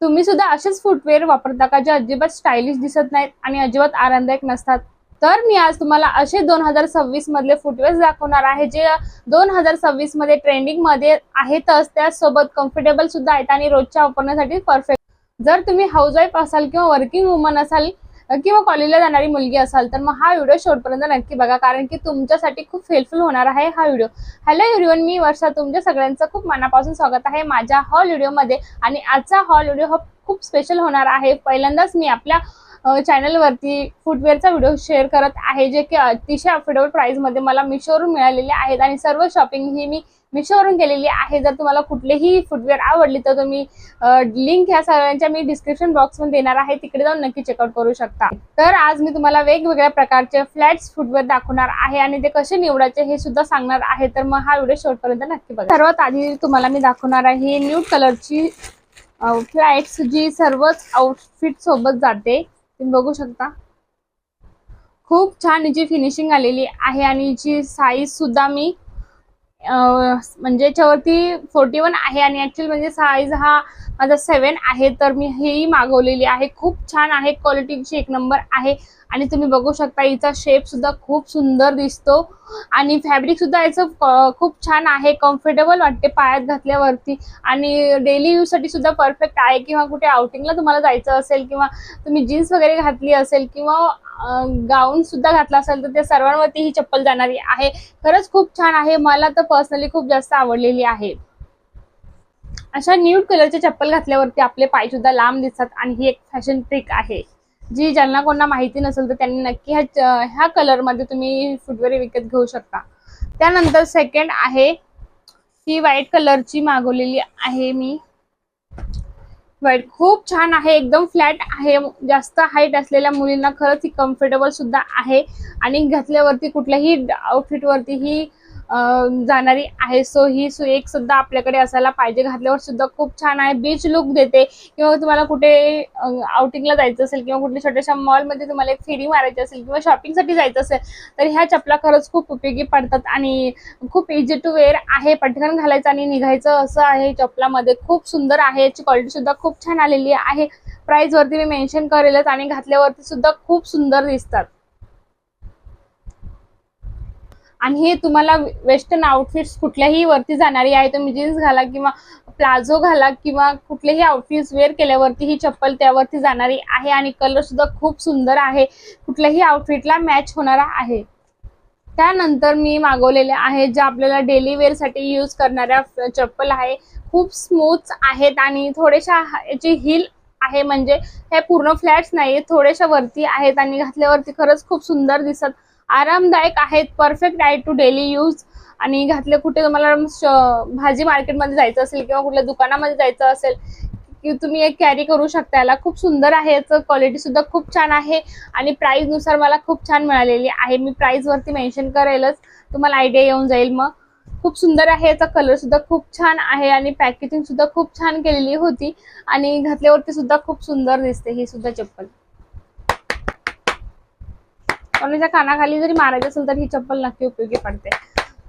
तुम्ही सुद्धा असेच फुटवेअर वापरता का जे अजिबात स्टायलिश दिसत नाहीत आणि अजिबात आरामदायक नसतात? तर मी आज तुम्हाला असे 2026 मधले फुटवेअर दाखवणार आहे जे 2026 मध्ये ट्रेंडिंग मध्ये आहेतच, त्याचसोबत कम्फर्टेबल सुद्धा आहेत आणि रोजच्या वापरण्यासाठी परफेक्ट. जर तुम्ही हाऊसवाईफ असाल किंवा वर्किंग वुमन असाल किंवा कॉलेजला जाणारी मुलगी असाल तर मग हा व्हिडिओ शेवटपर्यंत नक्की बघा, कारण की तुमच्यासाठी खूप हेल्पफुल होणार आहे हा व्हिडिओ. हॅलो एव्हरीवन, मी वर्षा तुमच्या सगळ्यांचं खूप मनापासून स्वागत आहे माझ्या हॉल व्हिडिओमध्ये. आणि आजचा हॉल व्हिडिओ हा खूप स्पेशल होणार आहे. पहिल्यांदाच मी आपल्या चॅनलवरती फुटवेअरचा व्हिडिओ शेअर करत आहे, जे की अतिशय अफोर्डेबल प्राइसमध्ये मला मिशोवरून मिळालेले आहेत आणि सर्व शॉपिंग ही मी मिशोवरून केलेली आहे. जर तुम्हाला कुठलेही फुटवेअर आवडली तर तुम्ही लिंक ह्या सगळ्यांच्या मी डिस्क्रिप्शन बॉक्समध्ये देणार आहे, तिकडे जाऊन नक्की चेकआउट करू शकता. तर आज मी तुम्हाला वेगवेगळ्या प्रकारचे फ्लॅट्स फुटवेअर दाखवणार आहे आणि ते कसे निवडायचे हे सुद्धा सांगणार आहे. तर मग हा व्हिडिओ शेवटपर्यंत नक्की बघा. सर्वात आधी तुम्हाला मी दाखवणार आहे न्यूड कलरची फ्लॅट्स, जी सर्वच आउटफिट सोबत जाते. तुम्ही बघू शकता खूप छान हिची फिनिशिंग आलेली आहे आणि हिची साईज सुद्धा मी म्हणजे याच्यावरती 41 आहे आणि ऍक्च्युअली म्हणजे साईज हा माझा 7 आहे. तर मी ही मागवलेली आहे. खूप छान आहे, क्वालिटीची एक नंबर आहे आणि तुम्ही बघू शकता हिचा शेप सुद्धा खूप सुंदर दिसतो आणि फॅब्रिक सुद्धा याचं खूप छान आहे. कम्फर्टेबल वाटते पायात घातल्यावरती आणि डेली यूज साठी सुद्धा परफेक्ट आहे. किंवा कुठे आउटिंगला तुम्हाला जायचं असेल किंवा तुम्ही जीन्स वगैरे घातली असेल किंवा गाऊन सुद्धा घातला असेल तर त्या सर्वांवरती ही चप्पल जाणारी आहे. खरंच खूप छान आहे, मला तर पर्सनली खूप जास्त आवडलेली आहे. अशा न्यूड कलरचे चप्पल घातल्यावरती आपले पाय सुद्धा लांब दिसतात आणि ही एक फॅशन ट्रिक आहे, जी ज्यांना कोणाला माहिती नसेल तर त्यांनी नक्की ह्या कलर मध्ये तुम्ही फुटवेअर विकत घेऊ शकता. त्यानंतर सेकंड आहे ही व्हाईट कलरची मागवलेली आहे मी. व्हाईट खूप छान आहे, एकदम फ्लॅट आहे. जास्त हाईट असलेल्या मुलींना खरंच ही कम्फर्टेबल सुद्धा आहे आणि घातल्यावरती कुठल्याही आउटफिट वरती ही जाणारी आहे. सो ही एक सुद्धा आपल्याकडे असायला पाहिजे. घातल्यावर सुद्धा खूप छान आहे, बीच लुक देते. किंवा तुम्हाला कुठे आउटिंगला जायचं असेल किंवा कुठल्या छोट्याशा मॉलमध्ये तुम्हाला एक फेरी मारायची असेल किंवा शॉपिंगसाठी जायचं असेल तर ह्या चपला खरंच खूप उपयोगी पडतात आणि खूप इझी टू वेअर आहे. पटकन घालायचं आणि निघायचं असं आहे. चपलामध्ये खूप सुंदर आहे, याची क्वालिटी सुद्धा खूप छान आलेली आहे. प्राइस वरती मी मेन्शन करेलच आणि घातल्यावरती सुद्धा खूप सुंदर दिसतात. आणि हे तुम्हाला वेस्टर्न आउटफिट्स कुठल्याही वरती जाणारी आहे. तुम्ही जीन्स घाला किंवा प्लाझो घाला किंवा कुठलेही आउटफिट्स वेअर केल्यावरती ही चप्पल त्यावरती जाणारी आहे आणि कलर सुद्धा खूप सुंदर आहे, कुठल्याही आउटफिटला मॅच होणारा आहे. त्यानंतर मी मागवलेले आहे ज्या आपल्याला डेली वेअर साठी यूज करणाऱ्या चप्पल आहे. खूप स्मूथ आहेत आणि थोड्याशा याची हील आहे, म्हणजे हे पूर्ण फ्लॅट्स नाही, थोड्याशा वरती आहेत आणि घातल्यावरती खरंच खूप सुंदर दिसत, आरामदायक आहेत, परफेक्ट आहे टू डेली यूज. आणि घातले कुठे तुम्हाला भाजी मार्केटमध्ये जायचं असेल किंवा कुठल्या दुकानामध्ये जायचं असेल की तुम्ही एक कॅरी करू शकता. याला खूप सुंदर आहे, याचं क्वालिटी सुद्धा खूप छान आहे आणि प्राइस नुसार मला खूप छान मिळालेली आहे. मी प्राइस वरती मेन्शन करेलच, तुम्हाला आयडिया येऊन जाईल. मग खूप सुंदर आहे, याचा कलर सुद्धा खूप छान आहे आणि पॅकेजिंग सुद्धा खूप छान केलेली होती आणि घातल्यावरती सुद्धा खूप सुंदर दिसते ही सुद्धा चप्पल. कोणाच्या कानाखाली जरी मारायचं असेल तर ही चप्पल नक्की उपयोगी पडते.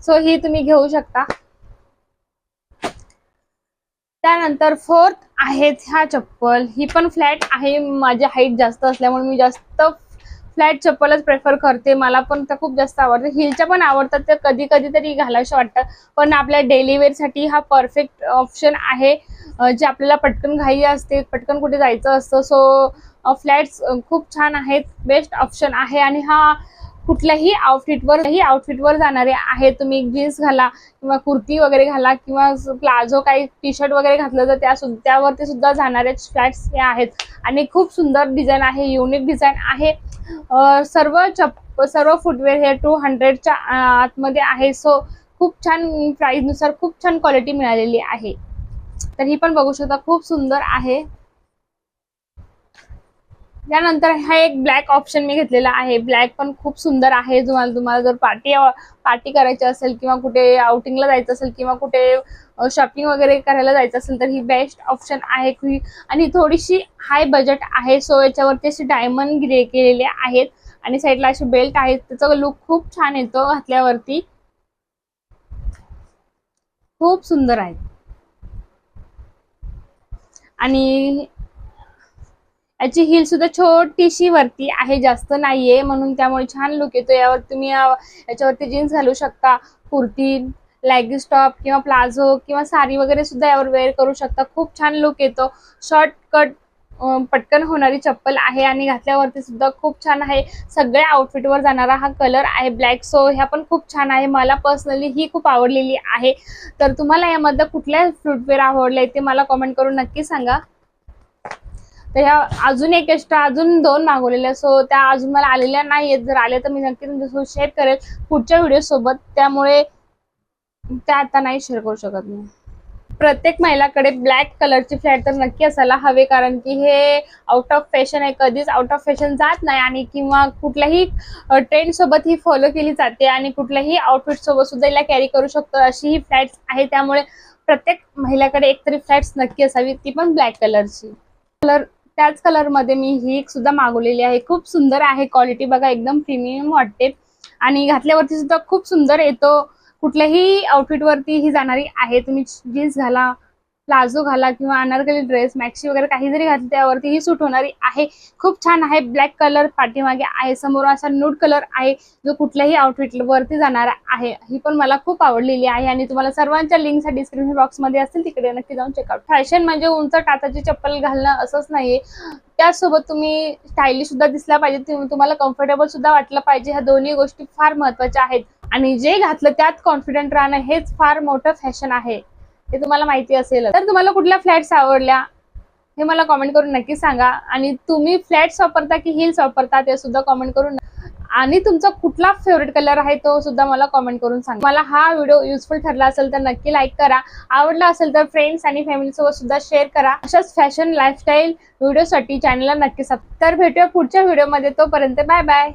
सो ही तुम्ही घेऊ शकता. त्यानंतर फोर्थ आहेत ह्या चप्पल, ही पण फ्लॅट आहे. माझी हाईट जास्त असल्यामुळे मी जास्त फ्लॅट चप्पलच प्रेफर करते. मला पण त्या खूप जास्त आवडते. हिलच्या पण आवडतात, त्या कधी कधी तरी घालावशा वाटतं, पण आपल्या डेली वेअर साठी हा परफेक्ट ऑप्शन आहे. जे आपल्याला पटकन घाई असते, पटकन कुठे जायचं असतं, सो फ्लॅट्स खूप छान आहेत, बेस्ट ऑप्शन आहे. आणि हा कुठल्याही आउटफिटवर जाणारे आहे. तुम्ही जीन्स घाला किंवा कुर्ती वगैरे घाला किंवा प्लाझो काही टी शर्ट वगैरे घातलं तर त्यावरती सुद्धा जाणारे फ्लॅट्स हे आहेत आणि खूप सुंदर डिझाईन आहे, युनिक डिझाईन आहे. सर्व फुटवेअर हे 200च्या आतमध्ये आहे. सो खूप छान प्राइस नुसार खूप छान क्वालिटी मिळालेली आहे. तर ही पण बघू शकता, खूप सुंदर आहे. त्यानंतर हा एक ब्लॅक ऑप्शन मी घेतलेला आहे. ब्लॅक पण खूप सुंदर आहे. तुम्हाला जर पार्टी करायची असेल किंवा कुठे आउटिंगला जायचं असेल किंवा कुठे शॉपिंग वगैरे करायला जायचं असेल तर ही बेस्ट ऑप्शन आहे. आणि थोडीशी हाय बजेट आहे. सो याच्यावरती असे डायमंड ग्रे केलेले आहेत आणि साईडला असे बेल्ट आहेत. त्याचा लुक खूप छान येतो घातल्यावरती, खूप सुंदर आहे. आणि याची हील सुद्धा छोटीशी वरती आहे, जास्त नाहीये, म्हणून त्यामुळे छान लुक येतो यावर. तुम्ही याच्यावरती जीन्स घालू शकता, कुर्ती, लेगिंग्स टॉप किंवा प्लाझो किंवा साडी वगैरे सुद्धा यावर वेअर करू शकता. खूप छान लुक येतो. शॉर्ट कट पटकन होणारी चप्पल आहे आणि घातल्यावरती सुद्धा खूप छान आहे. सगळ्या आउटफिटवर जाणारा हा कलर आहे ब्लॅक. सो ह्या पण खूप छान आहे. मला पर्सनली ही खूप आवडलेली आहे. तर तुम्हाला यामध्ये कुठल्या फुटवेअर आवडले ते मला कमेंट करून नक्की सांगा. तर ह्या अजून एक एक्स्ट्रा अजून 2 मागवलेल्या, सो त्या अजून मला आलेल्या नाहीयेत. जर आल्या तर मी नक्की तुमच्यासोबत शेअर करेल पुढच्या व्हिडिओ सोबत, त्यामुळे त्या आता नाही शेअर करू शकत मी. प्रत्येक महिलाकडे ब्लॅक कलरची फ्लॅट तर नक्की असायला हवे, कारण की हे आउट ऑफ फॅशन आहे. कधीच आउट ऑफ फॅशन जात नाही आणि किंवा कुठल्याही ट्रेंड सोबत ही फॉलो केली जाते आणि कुठल्याही आउटफिट सोबत सुद्धा हिला कॅरी करू शकतो अशी ही फ्लॅट्स आहे. त्यामुळे प्रत्येक महिलाकडे एकतरी फ्लॅट्स नक्की असावी, ती पण ब्लॅक कलरची. त्याच कलर मध्ये मी ही सुद्धा मागवलेली आहे. खूप सुंदर आहे. क्वालिटी बघा, एकदम प्रीमियम वाटते आणि घातल्यावरती सुद्धा खूप सुंदर येतो. कुठल्याही आउटफिट वरती ही जाणारी आहे. तुम्ही जीन्स घाला, प्लाझो घाला किंवा अनारकली ड्रेस, मॅक्सी वगैरे काही जरी घातली त्यावरती ही सूट होणारी आहे. खूप छान आहे. ब्लॅक कलर पाठीमागे आहे, समोर असा न्यूड कलर आहे जो कुठल्याही आउटफिट वरती जाणारा आहे. ही पण मला खूप आवडलेली आहे आणि तुम्हाला सर्वांच्या लिंक्स डिस्क्रिप्शन बॉक्स मध्ये असतील, तिकडे नक्की जाऊन चेकआउट. फॅशन म्हणजे उंच टाचाची चप्पल घालणं असंच नाहीये, त्यासोबत तुम्ही स्टायलिश सुद्धा दिसला पाहिजे, तुम्हाला कम्फर्टेबल सुद्धा वाटलं पाहिजे. ह्या दोन्ही गोष्टी फार महत्त्वाच्या आहेत आणि जे घातलं त्यात कॉन्फिडंट राहणं हेच फार मोठं फॅशन आहे, ते तुम्हाला माहिती असेल. तर तुम्हाला कुठल्या फ्लॅट्स आवडल्या हे मला कमेंट करून नक्की सांगा. आणि तुम्ही फ्लॅट्स वापरता की हिल्स वापरता ते सुद्धा कमेंट करून, आणि तुमचा कुठला फेवरेट कलर आहे तो सुद्धा मला कमेंट करून सांगा. मला हा व्हिडिओ युजफुल ठरला असेल तर नक्की लाईक करा. आवडला असेल तर फ्रेंड्स आणि फॅमिली सोबत सुद्धा शेअर करा. अशाच फॅशन लाईफस्टाईल व्हिडिओसाठी चॅनलला नक्की सबस्क्राईब. तर भेटूया पुढच्या व्हिडिओमध्ये. तोपर्यंत बाय बाय.